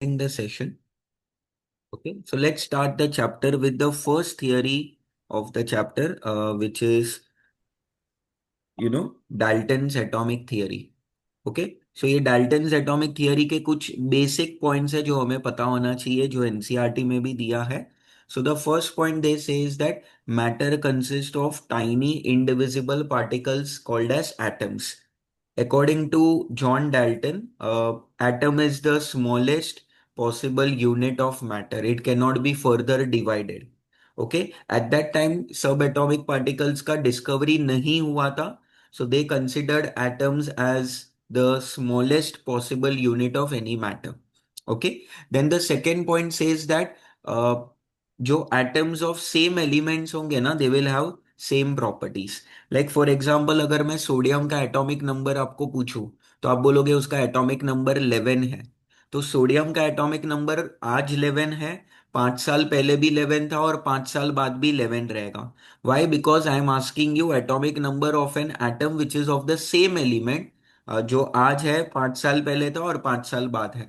In the session. Okay, so let's start the chapter with the first theory of the chapter, which is Dalton's atomic theory. Okay, so ये Dalton's atomic theory के कुछ basic points है जो हमें पता होना चाहिए, जो एनसीईआरटी में भी दिया है. So the first point they say is that matter consist of tiny indivisible particles called as atoms. According to John Dalton, atom is the smallest possible unit of matter. It cannot be further divided. Okay, at that time subatomic particles का discovery नहीं हुआ था, so they considered atoms as the smallest possible unit of any matter. Okay, then the second point says that जो atoms of same elements होंगे ना, they will have same properties. Like for example अगर मैं sodium का atomic number आपको पूछूं, तो आप बोलोगे उसका एटॉमिक नंबर 11 है. तो सोडियम का एटॉमिक नंबर आज 11 है, 5 साल पहले भी 11 था और 5 साल बाद भी 11 रहेगा. Why? Because I am asking you atomic number of an atom which is of the same element, जो आज है 5 साल पहले था और 5 साल बाद है.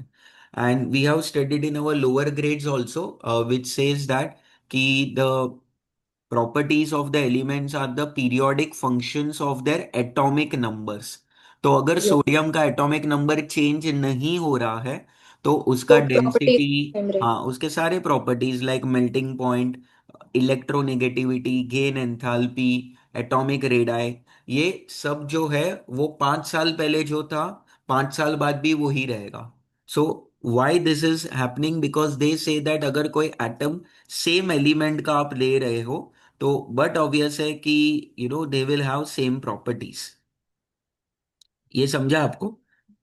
And we have studied in our lower grades also which says that कि द properties of the elements are the periodic functions of their atomic numbers. तो अगर Yes. सोडियम का एटॉमिक नंबर चेंज नहीं हो रहा है, तो उसका तो प्रॉपर्टीज डेंसिटी, सेम रहे। हाँ, उसके सारे properties like melting point, electronegativity, gain enthalpy, atomic radii, ये सब जो है वो 5 साल पहले जो था 5 साल बाद भी वही रहेगा. So why this is happening? Because they say that अगर कोई एटम सेम एलिमेंट का आप ले रहे हो, तो बट ऑब्वियस है कि they will have same properties. ये समझा आपको?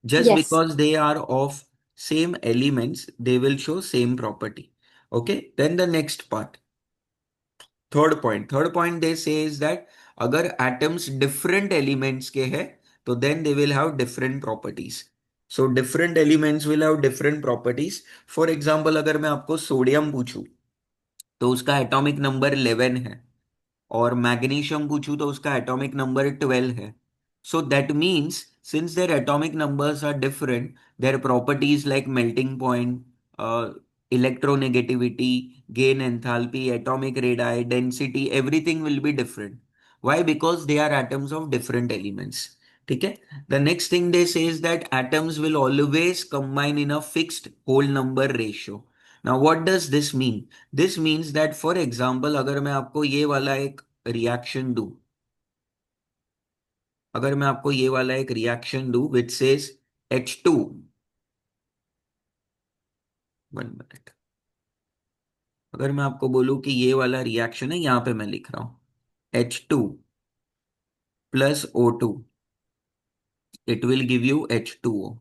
Just yes. Because they are of same elements they will show same property. Okay, then the next part, third point they say is that अगर atoms different elements के हैं, तो then they will have different properties. So different elements will have different properties. For example अगर मैं आपको sodium पूछूं, तो उसका एटॉमिक नंबर 11 है, और मैग्नीशियम पूछूं तो उसका एटॉमिक नंबर 12 है. So that means since their atomic numbers are different, their properties like melting point, electronegativity, gain enthalpy, atomic radii, density, everything will be different. Why? Because they are atoms of different elements. ठीक है. The next thing they say is that atoms will always combine in a fixed whole number ratio. Now what does this mean? This means that for example अगर मैं आपको ये वाला एक reaction दूं, अगर मैं आपको ये वाला एक रिएक्शन दूं विच सेज H2, 1 मिनट, अगर मैं आपको बोलूं कि ये वाला रिएक्शन है, यहां पे मैं लिख रहा हूं H2 + O2, it will give you H2O.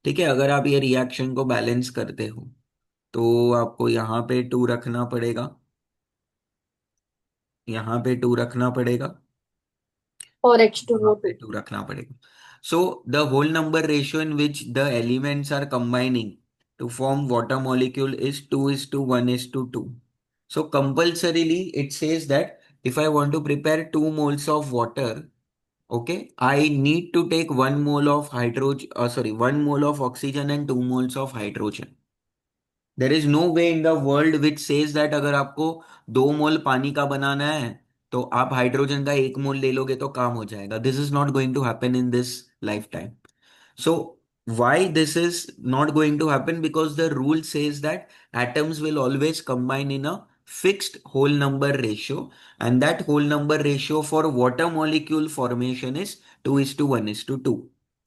ठीक है, अगर आप ये रिएक्शन को बैलेंस करते हो, तो आपको यहाँ पे 2 रखना पड़ेगा, यहाँ पे 2 रखना पड़ेगा, और एच टू यहाँ ओ पे टू 2 रखना पड़ेगा. So the whole number ratio in which the elements are combining to form water molecule is 2:1:2. So compulsorily it says that if I want to prepare 2 moles of water, okay, I need to take 1 mole of hydrogen, sorry, 1 mole of oxygen and 2 moles of hydrogen. There is no way in the world which says that अगर आपको 2 मोल पानी का बनाना है, तो आप hydrogen का 1 मोल ले लोगे तो काम हो जाएगा. This is not going to happen in this lifetime. So why this is not going to happen? Because the rule says that atoms will always combine in a fixed whole number ratio, and that whole number ratio for water molecule formation is 2:1:2.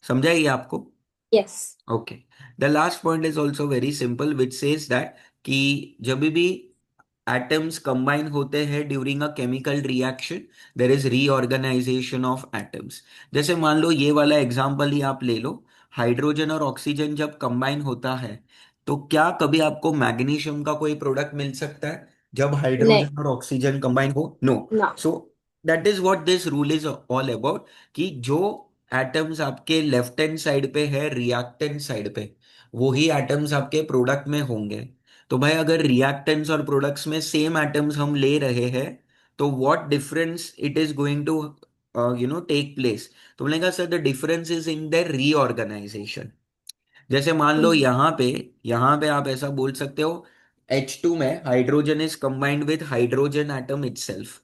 समझा ये आपको? Yes. Okay. The last point is also very simple which says that कि जब भी atoms combine होते हैं during a chemical reaction, there is reorganisation of atoms. जैसे मान लो ये वाला एग्जांपल ही आप ले लो, हाइड्रोजन और ऑक्सीजन जब कंबाइन होता है, तो क्या कभी आपको मैग्नीशियम का कोई प्रोडक्ट मिल सकता है जब नहीं। हाइड्रोजन और ऑक्सीजन कंबाइन हो? नो. ना। So that is what this rule is all about, कि जो एटम्स आपके लेफ्ट हैंड साइड पे है रिएक्टेंट साइड पे, वो ही एटम्स आपके प्रोडक्ट में होंगे. तो भाई अगर रिएक्टेंट्स और प्रोडक्ट्स में सेम एटम्स हम ले रहे हैं, तो what difference it is going to take place? तो बोलेगा sir the difference is in the reorganisation. जैसे मान लो हम्म यहाँ पे आप ऐसा बोल सकते हो, H2 में hydrogen is combined with hydrogen atom itself,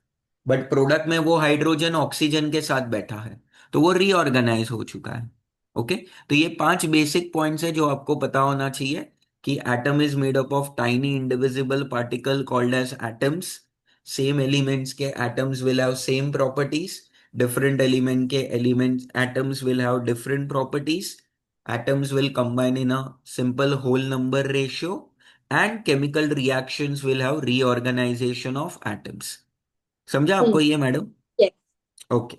but product में वो हाइड्रोजन ऑक्सीजन के साथ बैठा है, तो वो रीऑर्गेनाइज हो चुका है। ओके। तो ये 5 बेसिक पॉइंट्स है जो आपको पता होना चाहिए कि atom is made up of tiny indivisible particle called as atoms. Same elements के atoms will have same properties, different element के elements atoms will have different properties, atoms will combine in a simple whole number ratio, and chemical reactions will have reorganization of atoms। समझा आपको हम्म ये madam? yes okay.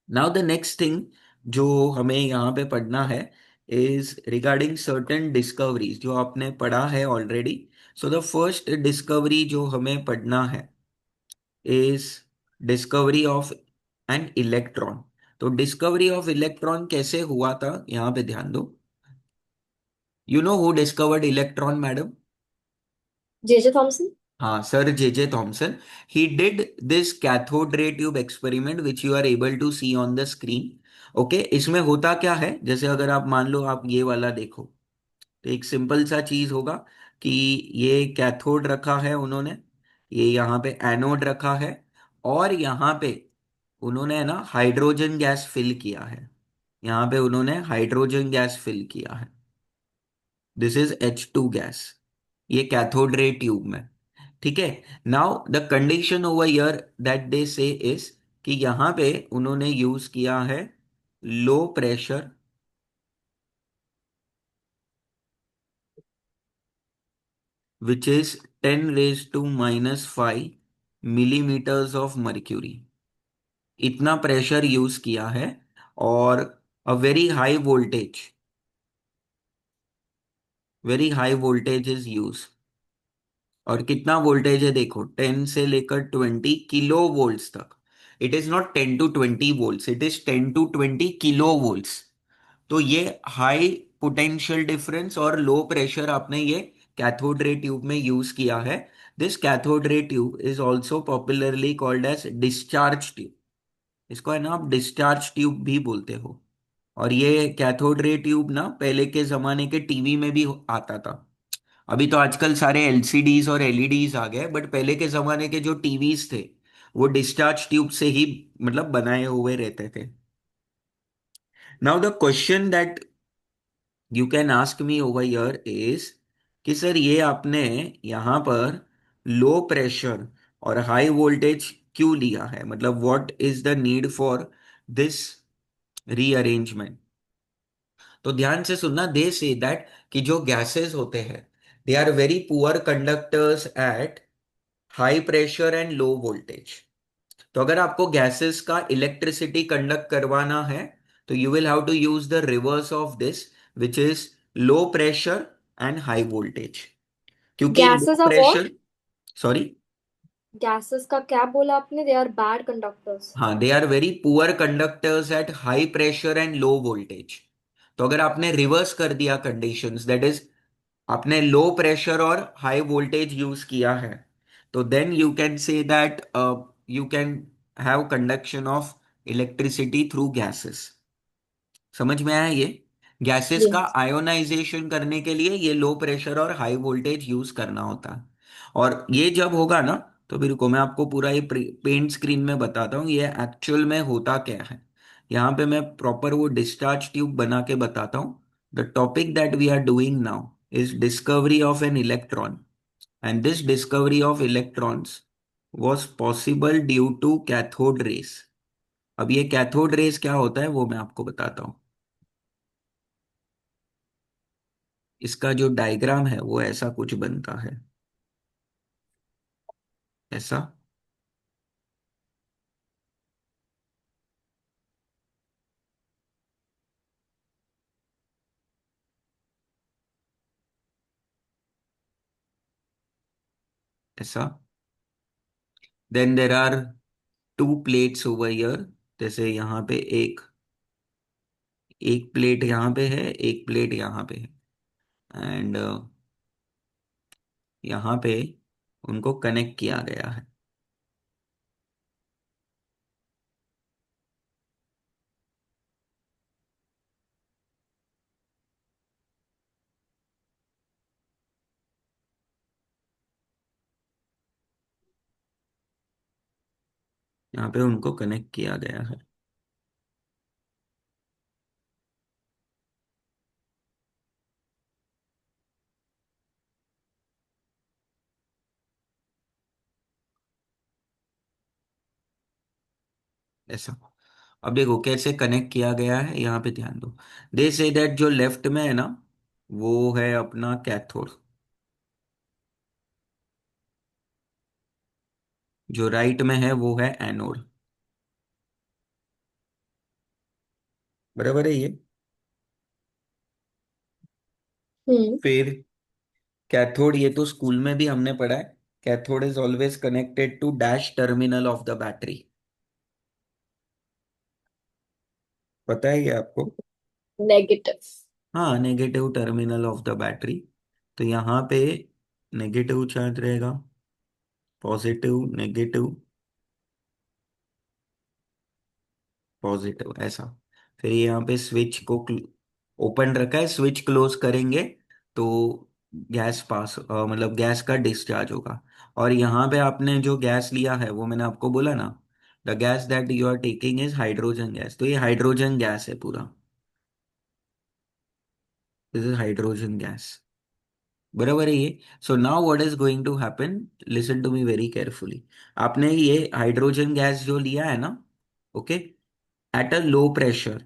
Now the next thing जो हमें यहाँ पे पढ़ना है इज रिगार्डिंग सर्टेन डिस्कवरीज जो आपने पढ़ा है already. So the first discovery जो हमें पढ़ना है is discovery of an electron. तो डिस्कवरी ऑफ इलेक्ट्रॉन कैसे हुआ था, यहाँ पे ध्यान दो। You know who discovered electron madam? J.J. Thomson. हाँ, sir J Thomson. He did this cathode ray tube experiment which you are able to see on the screen. Okay, इसमें होता क्या है, जैसे अगर आप मान लो आप ये वाला देखो, तो एक सिंपल सा चीज होगा कि ये कैथोड रखा है उन्होंने, ये यहाँ पे एनोड रखा है, और यहाँ पे उन्होंने है ना हाइड्रोजन गैस फिल किया है, यहाँ पे उन्होंने हाइड्रोजन गैस फिल किया है। दिस इज H2 गैस, ये कैथोड रे ट्यूब में। ठीक है। Now the condition over here that they say is कि यहां पे उन्होंने यूज किया है low pressure which is 10⁻⁵ millimetres of mercury. इतना प्रेशर यूज किया है, और a very high voltage is use. और कितना वोल्टेज है देखो, 10 से लेकर 20 किलो वोल्ट्स तक। It is not 10 to 20 volts, it is 10 to 20 kilo volts. तो ये हाई पोटेंशियल डिफरेंस और लो प्रेशर आपने ये कैथोड रे ट्यूब में यूज किया है। This cathode ray tube is also popularly called as discharge tube. इसको है ना आप डिस्चार्ज ट्यूब भी बोलते हो। और ये कैथोड रे ट्यूब ना पहले के जमाने के टीवी में भी आता था। अभी तो आजकल सारे एलसीडीज और एलईडीज आ गए, बट पहले के जमाने के जो टीवीज थे वो डिस्चार्ज ट्यूब से ही मतलब बनाए हुए रहते थे। Now the question that you can ask me over here is कि सर ये आपने यहाँ पर लो प्रेशर और हाई वोल्टेज क्यों लिया है, मतलब what is the need for this rearrangement. तो ध्यान से सुनना, दे से दैट कि जो गैसेस होते हैं they are very poor conductors at high pressure and low voltage. तो अगर आपको गैसेस का इलेक्ट्रिसिटी कंडक्ट करवाना है तो you will have to use the reverse of this which is low pressure and high voltage. क्योंकि low Gases are what? Pressure, sorry, Gases का क्या बोला आपने? They are bad conductors. हाँ, they are very poor conductors at high pressure and low voltage. तो अगर आपने reverse कर दिया कंडीशंस, दैट इज आपने लो प्रेशर और हाई वोल्टेज यूज किया है, तो then you can say that you can have conduction of electricity through gases. समझ में आया ये? गैसेस का Yes. आयोनाइजेशन करने के लिए ये लो प्रेशर और हाई वोल्टेज यूज करना होता है। और ये जब होगा ना, तो फिर को मैं आपको पूरा ये पेंट स्क्रीन में बताता हूँ ये एक्चुअल में होता क्या है। यहाँ पे मैं प्रॉपर वो डिस्चार्ज ट्यूब बना के बताता हूँ। The topic that we are doing now is discovery of an electron, and this discovery of electrons was possible due to cathode rays. अब ये कैथोड रेस क्या होता है वो मैं आपको बताता हूँ। इसका जो डायग्राम है वो ऐसा कुछ बनता है, ऐसा। ऐसा। Then there are two plates over here. जैसे यहाँ पे एक एक प्लेट यहाँ पे है, एक प्लेट यहाँ पे है, एंड यहाँ पे उनको कनेक्ट किया गया है। यहाँ पे उनको कनेक्ट किया गया है। ऐसा। अब देखो कैसे कनेक्ट किया गया है, यहाँ पे ध्यान दो। दे से दैट जो लेफ्ट में है ना, वो है अपना कैथोड। जो राइट में है वो है एनोड। बराबर है ये। हम्म। फिर कैथोड, ये तो स्कूल में भी हमने पढ़ा है। Cathode is always connected to dash terminal of the battery. पता है ये आपको? नेगेटिव। हाँ, negative terminal of the battery. तो यहाँ पे नेगेटिव चार्ज रहेगा, पॉजिटिव, नेगेटिव, पॉजिटिव, ऐसा। फिर यहाँ पे स्विच को ओपन रखा है, स्विच क्लोज करेंगे तो गैस पास, मतलब गैस का डिस्चार्ज होगा। और यहाँ पे आपने जो गैस लिया है वो मैंने आपको बोला ना, the gas that you are taking is hydrogen gas, तो ये हाइड्रोजन गैस है पूरा। This is hydrogen gas. बराबर है ये। So now what is going to happen, listen to me very carefully. आपने ये हाइड्रोजन गैस जो लिया है ना, okay, at a low pressure,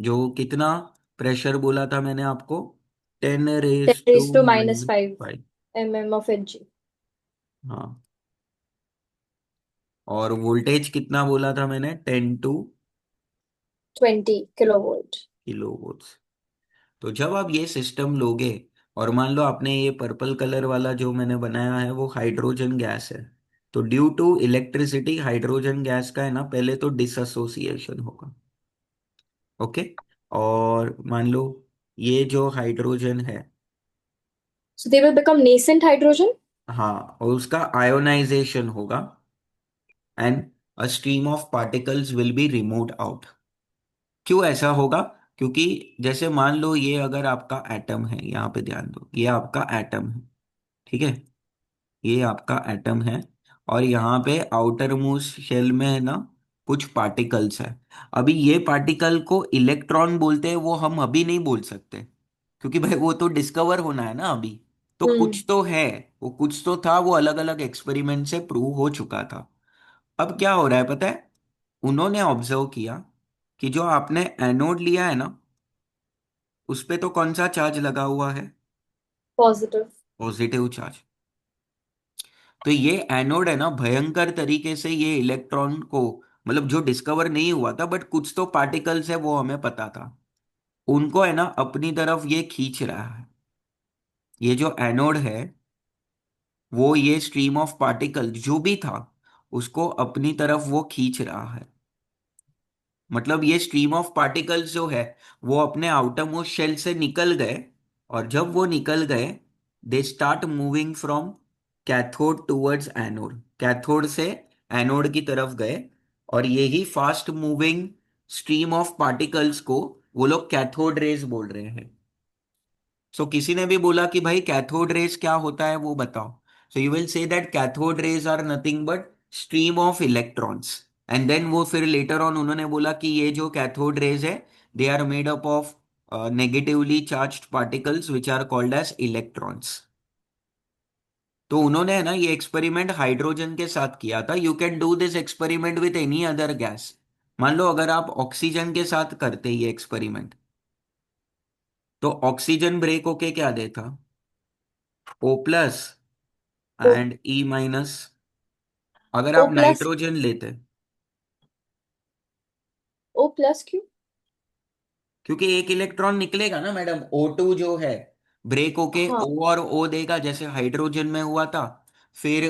जो कितना प्रेशर बोला था मैंने आपको, 10 raise to ten to minus minus five 5। mm of Hg। हाँ। और वोल्टेज कितना बोला था मैंने, 20 kV। Kilo volts. तो जब आप ये सिस्टम लोगे, और मान लो आपने ये पर्पल कलर वाला जो मैंने बनाया है वो हाइड्रोजन गैस है, तो due to electricity hydrogen gas का है ना पहले तो डिसएसोसिएशन होगा। ओके। और मान लो ये जो हाइड्रोजन है, So they will become nascent hydrogen. हाँ, और उसका आयोनाइजेशन होगा, and a stream of particles will be removed out. क्यों ऐसा होगा? क्योंकि जैसे मान लो ये अगर आपका एटम है, यहाँ पे ध्यान दो, ये आपका एटम है, ठीक है, ये आपका एटम है। और यहाँ पे आउटर मोस्ट शेल में है ना कुछ पार्टिकल्स है। अभी ये पार्टिकल को इलेक्ट्रॉन बोलते हैं, वो हम अभी नहीं बोल सकते, क्योंकि भाई वो तो डिस्कवर होना है ना अभी। तो हम्म। कुछ तो है, वो कुछ तो था, वो अलग अलग एक्सपेरिमेंट से प्रूव हो चुका था। अब क्या हो रहा है पता है? उन्होंने ऑब्जर्व किया कि जो आपने एनोड लिया है ना, उस पे तो कौन सा चार्ज लगा हुआ है? पॉजिटिव। Positive charge. तो ये एनोड है ना, भयंकर तरीके से ये इलेक्ट्रॉन को, मतलब जो डिस्कवर नहीं हुआ था बट कुछ तो पार्टिकल्स है वो हमें पता था, उनको है ना अपनी तरफ ये खींच रहा है। ये जो एनोड है, वो ये स्ट्रीम ऑफ पार्टिकल जो भी था उसको अपनी तरफ वो खींच रहा है। मतलब ये स्ट्रीम ऑफ पार्टिकल्स जो है वो अपने आउटर मोस्ट शेल से निकल गए, और जब वो निकल गए, they start moving from cathode towards anode, cathode से एनोड की तरफ गए। और यही fast moving stream of particles को वो लोग कैथोड रेज बोल रहे हैं। सो किसी ने भी बोला कि भाई कैथोड रेज क्या होता है वो बताओ, so you will say that cathode rays are nothing but stream of electrons. And then वो फिर लेटर ऑन उन्होंने बोला कि ये जो कैथोड रेज है, they are made up of negatively charged particles which are called as electrons. तो उन्होंने है ना ये एक्सपेरिमेंट हाइड्रोजन के साथ किया था। You can do this experiment with any other gas. मान लो अगर आप ऑक्सीजन के साथ करते ये एक्सपेरिमेंट, तो ऑक्सीजन ब्रेक होके क्या देता? O plus O. And E minus. अगर ओ आप प्लस। नाइट्रोजन लेते, ओ प्लस क्यों? क्योंकि एक इलेक्ट्रॉन निकलेगा ना मैडम, O2 जो है ब्रेक होके हाँ। O और O देगा, जैसे हाइड्रोजन में हुआ था। फिर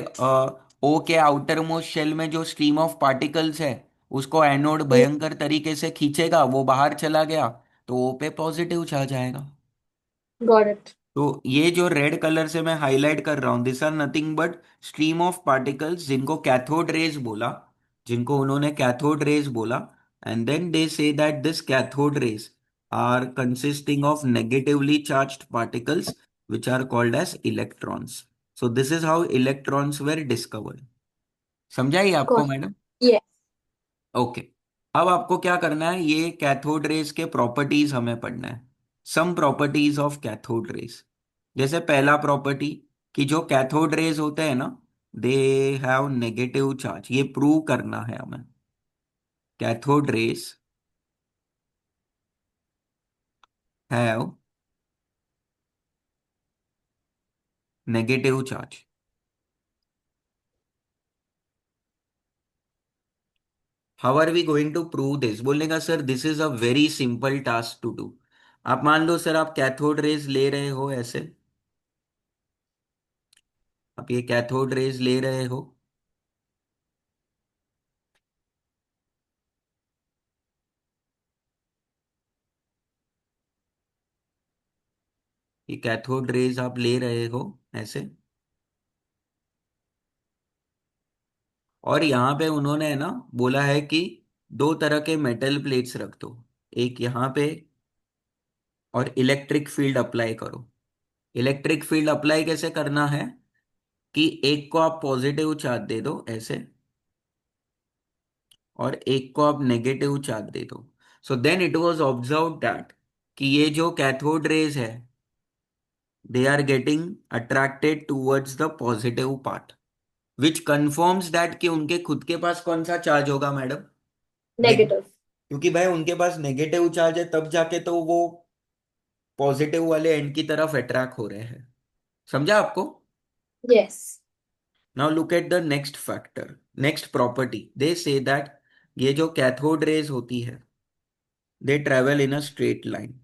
O के आउटर मोस्ट शेल में जो स्ट्रीम ऑफ पार्टिकल्स है, उसको एनोड भयंकर तरीके से खींचेगा, वो बाहर चला गया, तो O पे पॉजिटिव चार्ज आएगा। Got it. तो ये जो रेड कलर से मैं हाईलाइट कर रहा हूं, this are nothing but stream of particles, जिनको कैथोड रेज बोला, जिनको उन्होंने कैथोड रेज बोला। And then they say that this cathode rays are consisting of negatively charged particles which are called as electrons. So this is how electrons were discovered. समझा ही आपको got. Madam? Yes. Okay, अब आपको क्या करना है, ये कैथोड रेज के प्रॉपर्टीज हमें पढ़ना है। Some properties of cathode rays. जैसे पहला प्रॉपर्टी, कि जो कैथोड रेज होते हैं ना, दे हैव नेगेटिव चार्ज, ये प्रूव करना है हमें। Cathode rays have negative charge. How are we going to prove this? बोलेगा sir this is a very simple task to do. आप मान लो सर, आप कैथोड रेज ले रहे हो ऐसे, आप ये कैथोड रेज ले रहे हो, ये कैथोड रेज आप ले रहे हो ऐसे, और यहाँ पे उन्होंने है ना बोला है कि दो तरह के मेटल प्लेट्स रख दो, एक यहाँ पे, और इलेक्ट्रिक फील्ड अप्लाई करो। इलेक्ट्रिक फील्ड अप्लाई कैसे करना है, कि एक को आप पॉजिटिव चार्ज दे दो ऐसे, और एक को आप नेगेटिव चार्ज दे दो। So then it was observe that कि ये जो कैथोड रेज है, they are getting attracted towards the positive part, which confirms that कि उनके खुद के पास कौन सा चार्ज होगा मैडम? नेगेटिव। क्योंकि भाई उनके पास नेगेटिव चार्ज है, तब जाके तो वो पॉजिटिव वाले एंड की तरफ अट्रैक्ट हो रहे हैं। समझा आपको? Yes. Now look at the next factor, next property. They say that ये जो कैथोड रेज होती है, they travel in a straight line.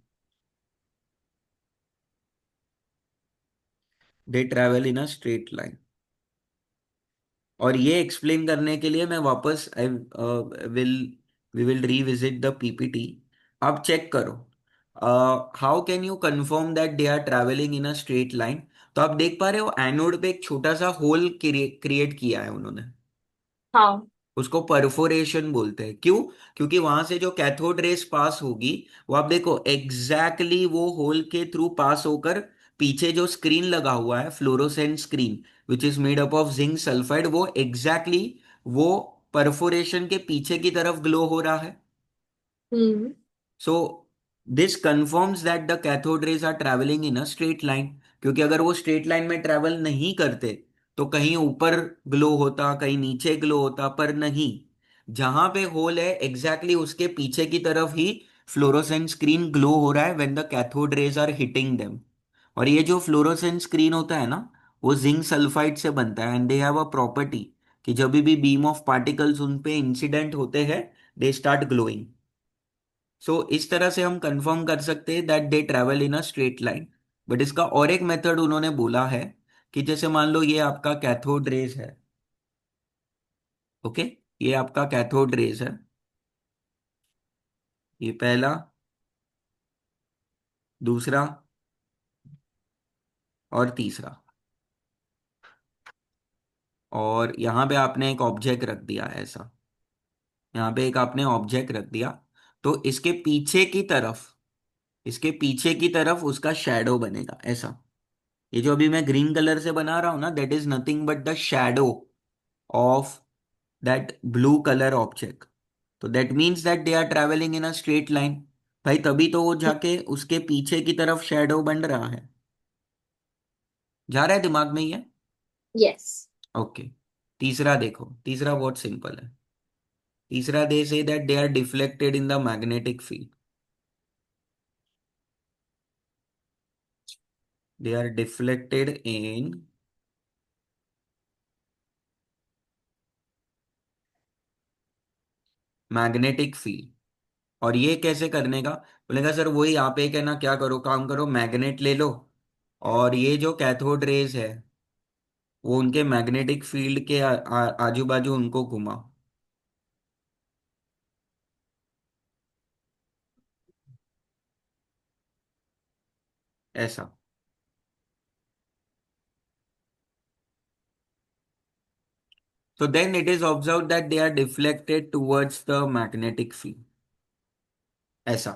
They travel in a straight line. और ये एक्सप्लेन करने के लिए मैं वापस I will we will revisit the PPT. आप चेक करो, how can you confirm that they are travelling in a straight line? तो आप देख पा रहे हो एनोड पे एक छोटा सा होल क्रिएट किया है उन्होंने, हाँ। उसको परफोरेशन बोलते हैं। क्यों? क्योंकि वहां से जो कैथोड रेस पास होगी, वो आप देखो एग्जैक्टली exactly वो होल के थ्रू पास होकर पीछे जो स्क्रीन लगा हुआ है, fluorescent screen which is made up of zinc sulphide, वो एग्जैक्टली exactly वो परफोरेशन के पीछे की तरफ ग्लो हो रहा है। Hmm. So this confirms that the cathode rays are travelling in a straight line. क्योंकि अगर वो स्ट्रेट लाइन में ट्रैवल नहीं करते, तो कहीं ऊपर ग्लो होता, कहीं नीचे ग्लो होता, पर नहीं, जहां पे होल है एग्जैक्टली exactly उसके पीछे की तरफ ही फ्लोरोसेंट स्क्रीन ग्लो हो रहा है when the cathode rays are hitting them. और ये जो फ्लोरोसेंट स्क्रीन होता है ना, वो जिंक सल्फाइड से बनता है, and they have a property कि जब भी बीम ऑफ पार्टिकल्स उन पे इंसिडेंट होते हैं, दे स्टार्ट ग्लोइंग। सो इस तरह से हम कंफर्म कर सकते हैं that they travel in a straight line. But इसका और एक मेथड उन्होंने बोला है, कि जैसे मान लो ये आपका कैथोड रेज है, ओके, ये आपका कैथोड रेज है, ये पहला, दूसरा और तीसरा, और यहाँ पे आपने एक ऑब्जेक्ट रख दिया है ऐसा, यहाँ पे एक आपने ऑब्जेक्ट रख दिया, तो इसके पीछे की तरफ, इसके पीछे की तरफ उसका शैडो बनेगा ऐसा। ये जो अभी मैं ग्रीन कलर से बना रहा हूं ना, that is nothing but the shadow of that blue colour object. तो that means that they are travelling in a straight line. भाई तभी तो वो जाके उसके पीछे की तरफ शैडो बन रहा है। जा रहा है दिमाग में ये? यस। ओके। तीसरा देखो, तीसरा बहुत सिंपल है। तीसरा they say that they are deflected in the magnetic field. They are deflected in magnetic field. और ये कैसे करने का? बोलेगा सर वही, आप एक है ना, क्या करो, काम करो, मैग्नेट ले लो, और ये जो कैथोड रेज है, वो उनके मैग्नेटिक फील्ड के आजू बाजू उनको घुमा, ऐसा। So then it is observed that they are deflected towards the magnetic field, ऐसा।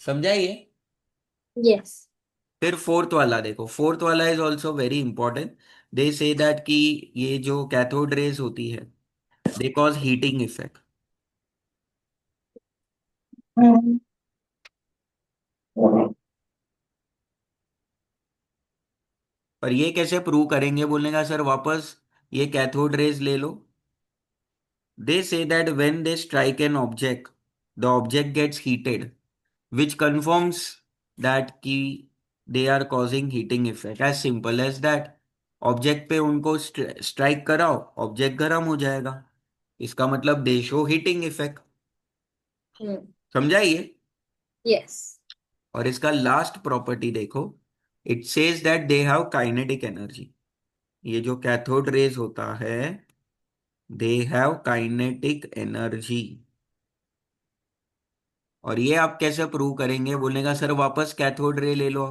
समझा ये? यस। फिर फोर्थ वाला देखो, फोर्थ वाला is also very important. They say that कि ये जो कैथोड रेज होती है, दे कॉज हीटिंग इफेक्ट। हम्म। पर ये कैसे प्रूव करेंगे, बोलने का सर वापस ये कैथोड रेज ले लो। They say that when they strike an object, the object gets heated, which confirms that कि they are causing heating effect, as simple as that। Object पे उनको स्ट्राइक कराओ, ऑब्जेक्ट गर्म हो जाएगा, इसका मतलब दे शो हीटिंग इफेक्ट। हम्म। समझाइए। यस। और इसका लास्ट प्रॉपर्टी देखो, it says that they have kinetic energy. ये जो कैथोड रेज होता है, दे हैव काइनेटिक एनर्जी। और ये आप कैसे प्रूव करेंगे, बोलने का सर वापस कैथोड रे ले लो।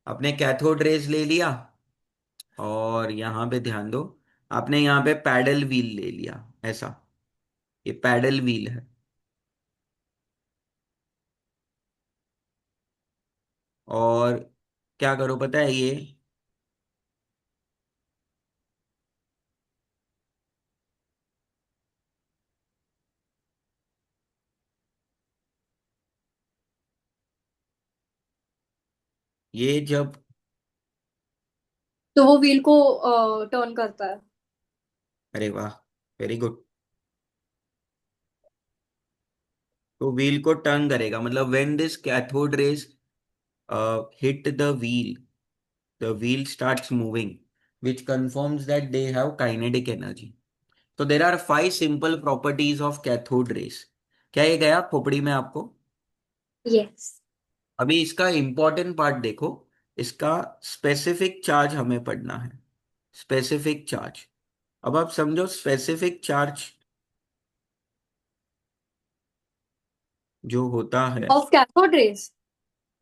आपने कैथोड रेज ले लिया, और यहां पे ध्यान दो, आपने यहाँ पे पैडल व्हील ले लिया ऐसा, ये पैडल व्हील है। और क्या करो पता है, ये जब, तो वो व्हील को टर्न करता है। अरे वाह, वेरी गुड। तो व्हील को टर्न करेगा, मतलब when this cathode rays hit the wheel, the wheel starts moving, which confirms that they have kinetic energy। तो there are 5 simple properties of cathode rays. क्या ये गया खोपड़ी में आपको? यस। अभी इसका इंपॉर्टेंट पार्ट देखो, इसका स्पेसिफिक चार्ज हमें पढ़ना है। स्पेसिफिक चार्ज, अब आप समझो स्पेसिफिक चार्ज जो होता है। Of cathode rays.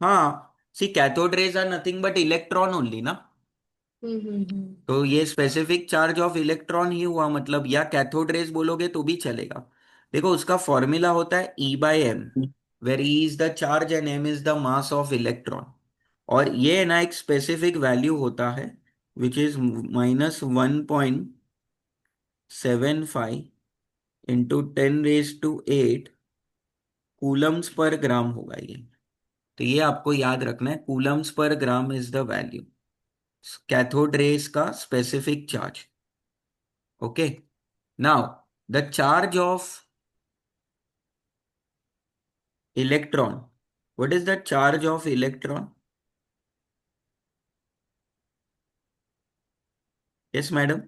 हाँ, see cathode rays are nothing but electron only ना। हम्म। तो ये स्पेसिफिक चार्ज ऑफ इलेक्ट्रॉन ही हुआ, मतलब या कैथोड रेज बोलोगे तो भी चलेगा। देखो उसका फॉर्मूला होता है E/m, where E is the charge and m is the mass of electron. और ये ना एक स्पेसिफिक वैल्यू होता है, विच इज -1.75 × 10⁻⁸ कूलम्स पर ग्राम होगा ये। तो ये आपको याद रखना है, coulombs per gram is the value, cathode rays का specific charge. Okay, now the charge of electron, what is the charge of electron? Yes madam.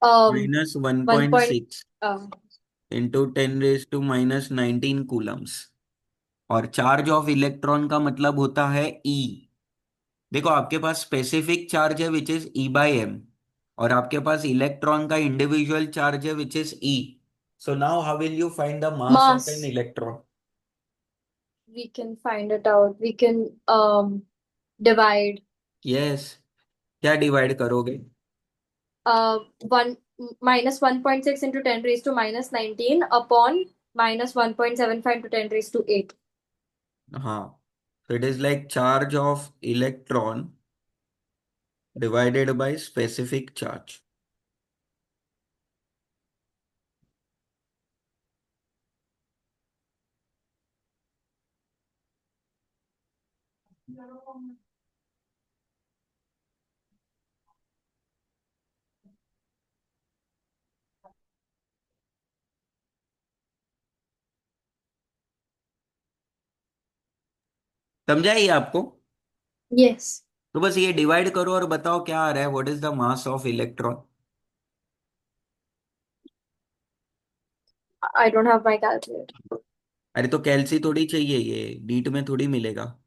Minus one one point point. Six into 10⁻⁻19 coulombs. और charge of electron का मतलब होता है ई। देखो आपके पास specific charge है which is E/m, और आपके पास इलेक्ट्रॉन का इंडिविजुअल चार्ज है which is E. So now how will you find the mass of an mass. Electron? We can find it out. We can divide yes, क्या divide करोगे? one minus 1.6 into 10 raised to minus 19 upon minus 1.75 to 10 raised to 8. हाँ, so it is like charge of electron divided by specific charge। समझा ये आपको? Yes. तो बस ये divide करो और बताओ क्या आ रहा है, what is the mass of electron? I don't have my calculator. अरे तो कैल्सी थोड़ी चाहिए, ये डीट में थोड़ी मिलेगा।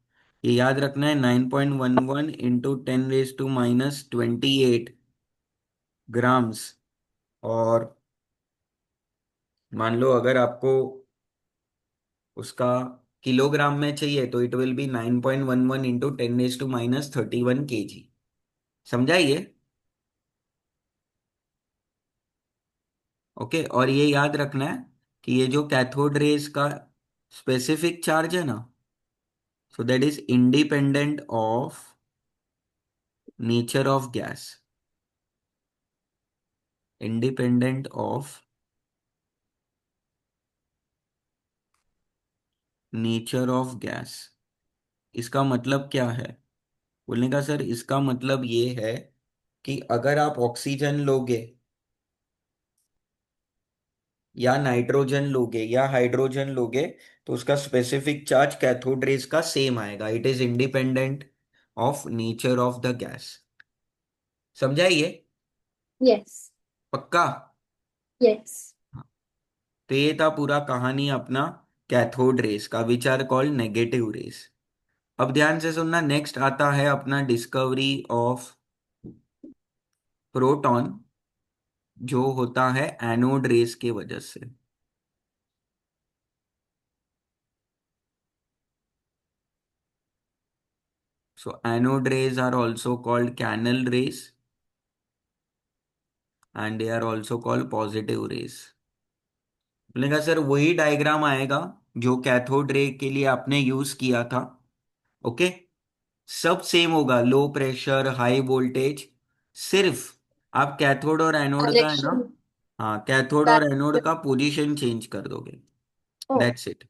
ये याद रखना है, 9.11 इंटू 10⁻⁻28 ग्राम्स। और मान लो अगर आपको उसका किलोग्राम में चाहिए, तो it will B 9.11 into 10⁻31 kg। समझाइए। ओके, और ये याद रखना है कि ये जो कैथोड रेज का स्पेसिफिक चार्ज है ना, So that is independent of nature of gas. Independent of nature of gas. इसका मतलब क्या है? बोलने का सर इसका मतलब ये है कि अगर आप ऑक्सीजन लोगे या नाइट्रोजन लोगे या हाइड्रोजन लोगे तो उसका स्पेसिफिक चार्ज कैथोड रेज का सेम आएगा। It is independent of nature of the gas. समझाइए? Yes. पक्का? Yes. हाँ। तो ये था पूरा कहानी अपना कैथोड रेस का, which are called negative rays. अब ध्यान से सुनना, नेक्स्ट आता है अपना डिस्कवरी ऑफ प्रोटॉन, जो होता है एनोड रेस के वजह से। So anode rays are also called canal rays and they are also called positive rays. बोलेगा सर वही डायग्राम आएगा जो कैथोड रे के लिए आपने यूज किया था। ओके, सब सेम होगा, लो प्रेशर हाई वोल्टेज। सिर्फ आप कैथोड और एनोड का है ना, Direction. हाँ, कैथोड और एनोड का Direction. पोजीशन चेंज कर दोगे। Oh. That's it.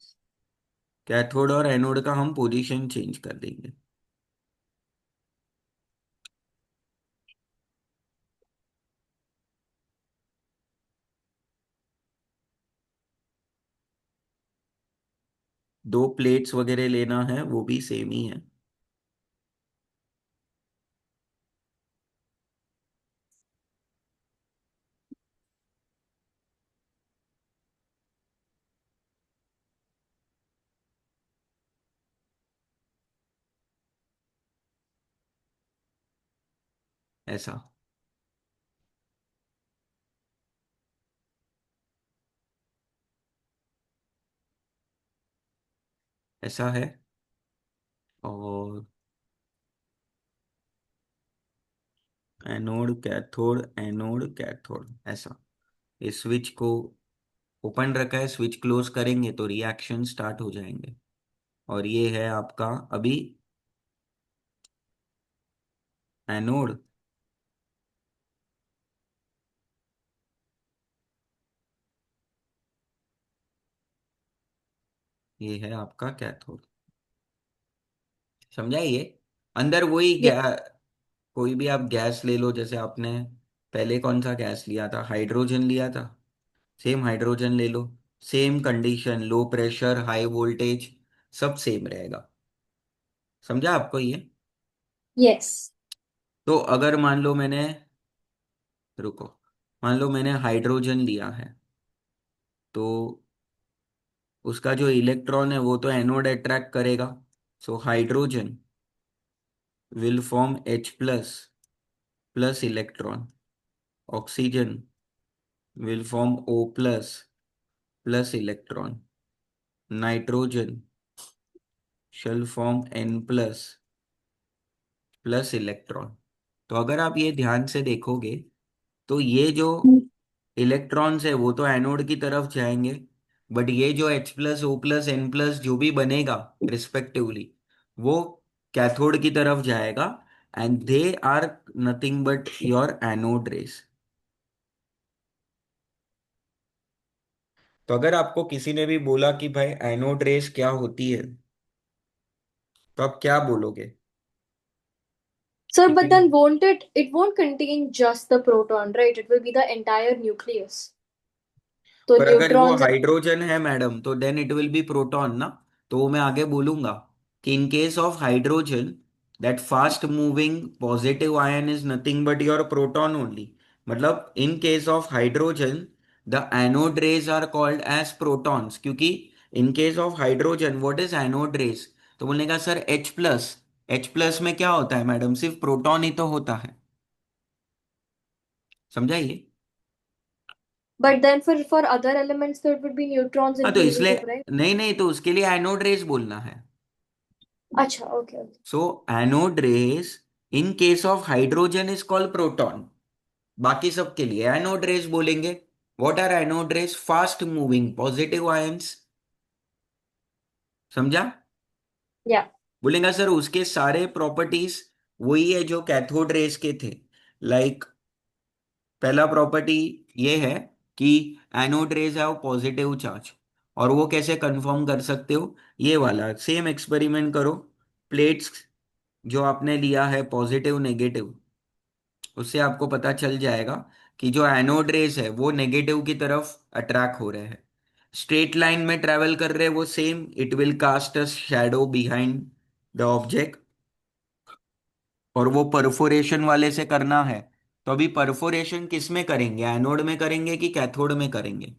कैथोड और एनोड का हम पोजीशन चेंज कर देंगे। दो प्लेट्स वगैरह लेना है वो भी सेम ही है। ऐसा। ऐसा है। और एनोड कैथोड ऐसा। इस स्विच को ओपन रखा है, स्विच क्लोज करेंगे तो रिएक्शन स्टार्ट हो जाएंगे। और ये है आपका अभी एनोड, ये है आपका कैथोड। समझा ये? अंदर वही Yeah. कोई भी आप गैस ले लो, जैसे आपने पहले कौन सा गैस लिया था, हाइड्रोजन लिया था। सेम हाइड्रोजन ले लो, same condition, low pressure high voltage, सब सेम रहेगा। समझा आपको ये? Yes. तो अगर मान लो मैंने, रुको, मान लो मैंने हाइड्रोजन लिया है, तो उसका जो इलेक्ट्रॉन है वो तो एनोड अट्रैक्ट करेगा। So hydrogen will form H plus plus electron. Oxygen will form O plus plus electron. Nitrogen shall form N plus plus electron. तो अगर आप ये ध्यान से देखोगे तो ये जो इलेक्ट्रॉन्स है वो तो एनोड की तरफ जाएंगे, बट ये जो H plus O plus N plus जो भी बनेगा रिस्पेक्टिवली, वो कैथोड की तरफ जाएगा। And they are nothing but your anode rays. तो अगर आपको किसी ने भी बोला कि भाई एनोड रेस क्या होती है, तो आप क्या बोलोगे? Sir, किसी but ने, then it won't contain just the proton, right? It will be the entire nucleus. So पर अगर वो neutrons and हाइड्रोजन है मैडम तो then it will be proton ना। तो वो मैं आगे बोलूंगा कि in case of hydrogen that fast moving positive ion is nothing but your proton only. मतलब in case of hydrogen the anode rays are called as protons, क्योंकि in case of hydrogen what is anode rays? तो बोलने का sir H plus, H plus में क्या होता है madam? सिर्फ प्रोटॉन ही तो होता है। समझाइए? but then for other elements there would be neutrons हाँ, तो included इसलिए too, right? नहीं नहीं, तो उसके लिए एनोड रेज बोलना है। Acha, okay, okay. So anode rays in case of hydrogen is called proton. बाकी सब के लिए एनोड रेस बोलेंगे। What are anode rays? Fast moving positive ions. समझा? Yeah. बोलेगा सर उसके सारे प्रॉपर्टीज वही है जो कैथोड रेस के थे। लाइक पहला प्रॉपर्टी ये है कि एनोड रेज है वो पॉजिटिव चार्ज। और वो कैसे कंफर्म कर सकते हो, ये वाला सेम एक्सपेरिमेंट करो। प्लेट्स जो आपने लिया है पॉजिटिव नेगेटिव, उससे आपको पता चल जाएगा कि जो एनोड रेस है वो नेगेटिव की तरफ अट्रैक्ट हो रहे हैं। स्ट्रेट लाइन में ट्रेवल कर रहे हैं वो same, it will cast a shadow behind the object. और वो परफोरेशन वाले से करना है, तो अभी परफोरेशन किस में करेंगे, एनोड में करेंगे कि कैथोड में करेंगे?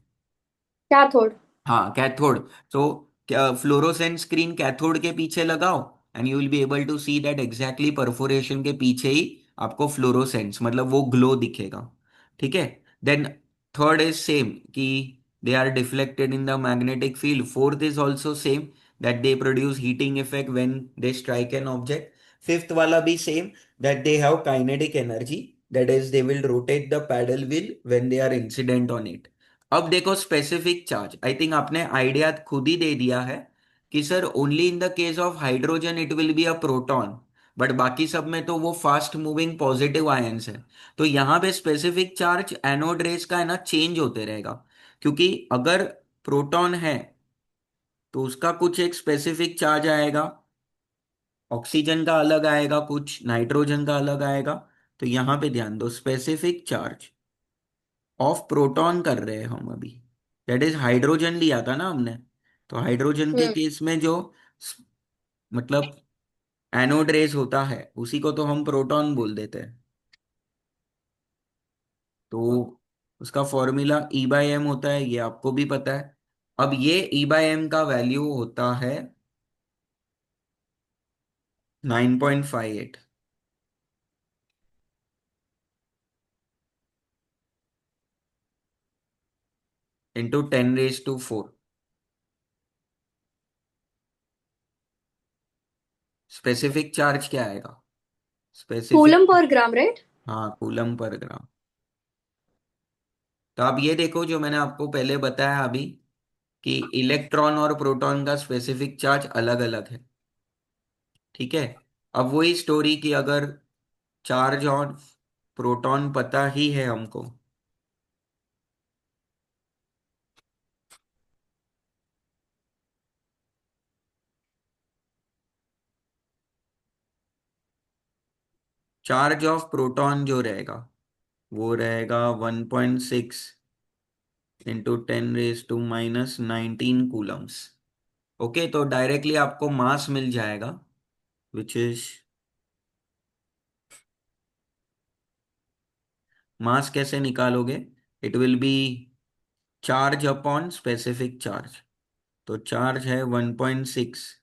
कैथोड। हाँ कैथोड। तो फ्लोरोसेंट स्क्रीन कैथोड के पीछे लगाओ and you will be able to see that exactly perforation के पीछे ही आपको फ्लोरोसेंस मतलब वो ग्लो दिखेगा। ठीक है। देन थर्ड इज सेम कि they are deflected in the magnetic field. Fourth is also same that they produce heating effect when they strike an object. Fifth वाला भी same that they have kinetic energy, that is they will rotate the paddle wheel when they are incident on it. अब देखो specific charge, I think आपने idea खुद ही दे दिया है कि sir only in the case of hydrogen it will be a proton, but बाकी सब में तो वो फास्ट मूविंग पॉजिटिव आयंस है। तो यहाँ पे स्पेसिफिक चार्ज एनोड रेस का है ना चेंज होते रहेगा, क्योंकि अगर प्रोटॉन है तो उसका कुछ एक स्पेसिफिक चार्ज आएगा, ऑक्सीजन का अलग आएगा, कुछ नाइट्रोजन का अलग आएगा। तो यहाँ पे ध्यान दो, स्पेसिफिक चार्ज ऑफ प्रोटॉन कर रहे हैं हम अभी, दैट इज हाइड्रोजन लिया था ना हमने। तो हाइड्रोजन के हम्म। केस में जो स- मतलब एनोड रेस होता है उसी को तो हम प्रोटॉन बोल देते हैं। तो उसका फॉर्मूला ई बाई एम होता है, ये आपको भी पता है। अब ये ई बाई एम का वैल्यू होता है 9.58 इंटू 10⁻⁴। स्पेसिफिक चार्ज क्या आएगा, स्पेसिफिक, कूलम पर ग्राम, राइट? हाँ कूलम पर ग्राम। तो आप ये देखो जो मैंने आपको पहले बताया अभी कि इलेक्ट्रॉन और प्रोटॉन का स्पेसिफिक चार्ज अलग अलग है। ठीक है। अब वही स्टोरी कि अगर चार्ज ऑन प्रोटॉन पता ही है हमको, चार्ज ऑफ प्रोटॉन जो रहेगा वो रहेगा 1.6 इंटू 10⁻⁻19 कूलम्स। ओके, तो डायरेक्टली आपको मास मिल जाएगा विच इज, मास कैसे निकालोगे, it will B charge upon specific charge. तो चार्ज है 1.6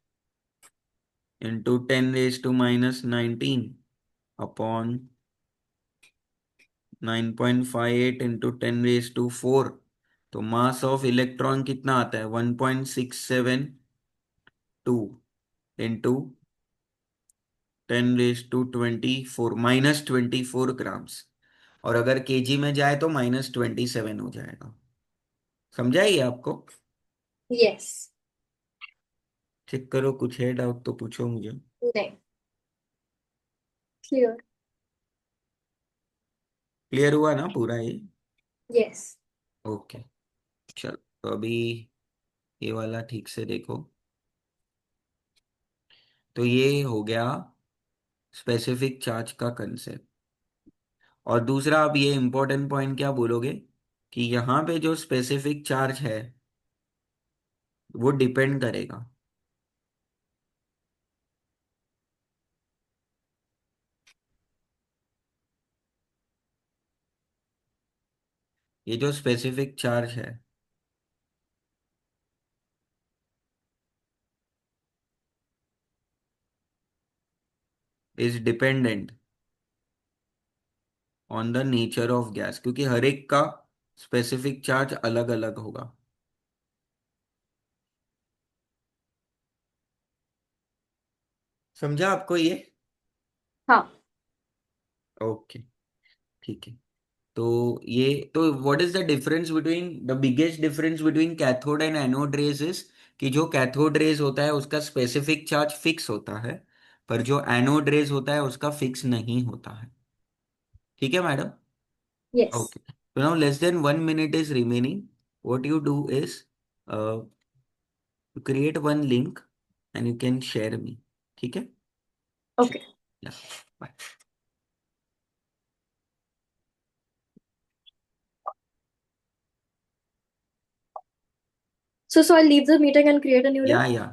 इंटू 10⁻⁻19 अपॉन 9.58 इंटू 10⁻⁴। तो मास ऑफ इलेक्ट्रॉन कितना आता है, 1.672 इंटू 10⁻24 -24 ग्राम्स। और अगर केजी में जाए तो -27 हो जाएगा। समझा ये आपको? यस। चेक करो, कुछ है डाउट तो पूछो मुझे। नहीं। क्लियर। क्लियर हुआ ना पूरा ये? यस। ओके। चलो तो अभी ये वाला ठीक से देखो। तो ये हो गया स्पेसिफिक चार्ज का कंसेप्ट। और दूसरा आप ये इंपॉर्टेंट पॉइंट क्या बोलोगे कि यहाँ पे जो स्पेसिफिक चार्ज है वो डिपेंड करेगा, ये जो स्पेसिफिक चार्ज है is dependent on the nature of gas, क्योंकि हर एक का स्पेसिफिक चार्ज अलग अलग होगा। समझा आपको ये? हाँ। ओके, ठीक है। तो ये तो what is the difference between, the biggest difference between cathode and anode rays is कि जो कैथोड रेज होता है उसका स्पेसिफिक चार्ज फिक्स होता है, पर जो एनोड रेज होता है उसका फिक्स नहीं होता है। ठीक है मैडम? Yes. ओके, तो now less than 1 minute is remaining. What you do is create one link and you can share me. ठीक है? Okay. या, bye. So I'll leave the meeting and create a new या link. या